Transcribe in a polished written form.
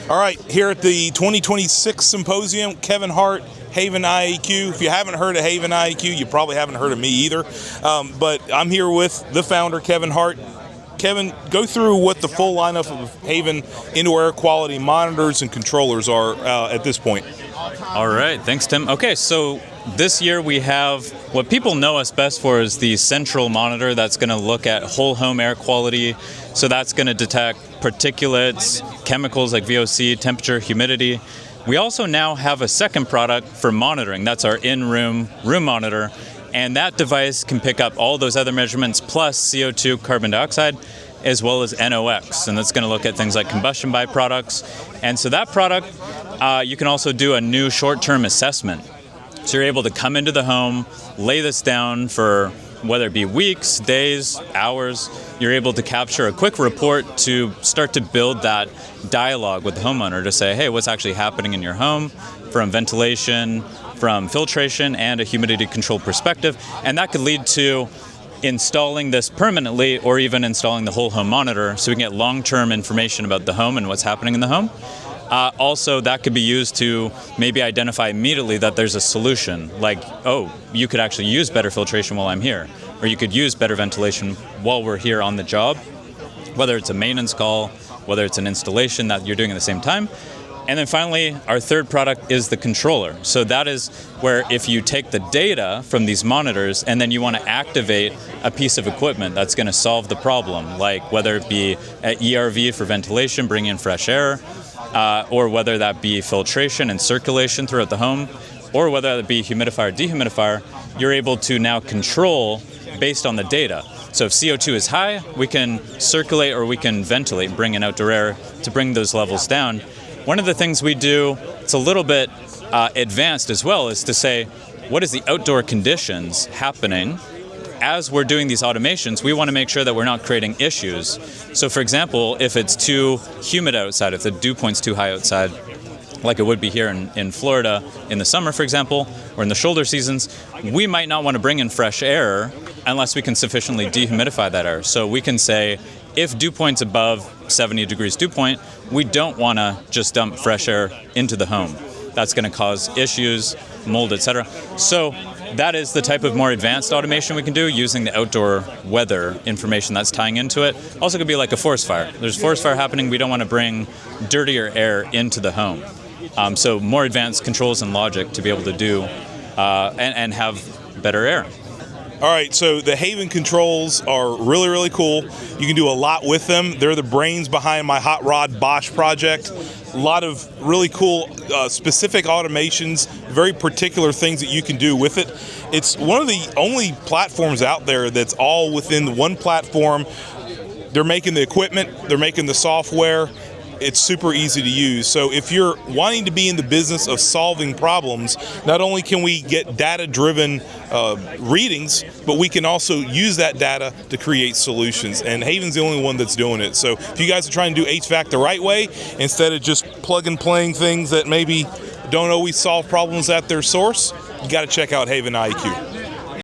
All right, here at the 2026 Symposium, Kevin Hart, HAVEN IAQ. If you haven't heard of HAVEN IAQ, you probably haven't heard of me either. But I'm here with the founder, Kevin Hart. Kevin, go through what the full lineup of HAVEN indoor air quality monitors and controllers are at this point. All right, thanks, Tim. Okay, so this year we have what people know us best for is the central monitor that's going to look at whole home air quality. So that's going to detect particulates, chemicals like VOC, temperature, humidity. We also now have a second product for monitoring. That's our in-room room monitor. And that device can pick up all those other measurements plus CO2, carbon dioxide, as well as NOx. And that's going to look at things like combustion byproducts. And so that product, you can also do a new short-term assessment. So you're able to come into the home, lay this down for whether it be weeks, days, hours. You're able to capture a quick report to start to build that dialogue with the homeowner to say, hey, what's actually happening in your home from ventilation, from filtration, and a humidity control perspective. And that could lead to installing this permanently or even installing the whole home monitor so we can get long-term information about the home and what's happening in the home. Also, that could be used to maybe identify immediately that there's a solution, like, oh, you could actually use better filtration while I'm here, or you could use better ventilation while we're here on the job, whether it's a maintenance call, whether it's an installation that you're doing at the same time. And then finally, our third product is the controller. So that is where if you take the data from these monitors and then you want to activate a piece of equipment that's going to solve the problem, like whether it be an ERV for ventilation, bring in fresh air, or whether that be filtration and circulation throughout the home, or whether that be humidifier, dehumidifier, you're able to now control based on the data. So if CO2 is high, we can circulate or we can ventilate, bring in outdoor air to bring those levels down. One of the things we do, it's a little bit advanced as well, is to say, what is the outdoor conditions happening? As we're doing these automations, we want to make sure that we're not creating issues. So for example, if it's too humid outside, if the dew point's too high outside, like it would be here in Florida in the summer, for example, or in the shoulder seasons, we might not want to bring in fresh air unless we can sufficiently dehumidify that air. So we can say, if dew point's above 70 degrees dew point, we don't want to just dump fresh air into the home. That's going to cause issues, mold, etc. So that is the type of more advanced automation we can do using the outdoor weather information that's tying into it. Also could be like a forest fire. There's forest fire happening. We don't want to bring dirtier air into the home. So more advanced controls and logic to be able to do and have better air. All right, so the HAVEN controls are really, really cool. You can do a lot with them. They're the brains behind my Hot Rod Bosch project. A lot of really cool specific automations, very particular things that you can do with it. It's one of the only platforms out there that's all within one platform. They're making the equipment, they're making the software. It's super easy to use. So if you're wanting to be in the business of solving problems, not only can we get data-driven readings, but we can also use that data to create solutions. And HAVEN's the only one that's doing it. So if you guys are trying to do HVAC the right way, instead of just plug and playing things that maybe don't always solve problems at their source, you got to check out HAVEN IAQ.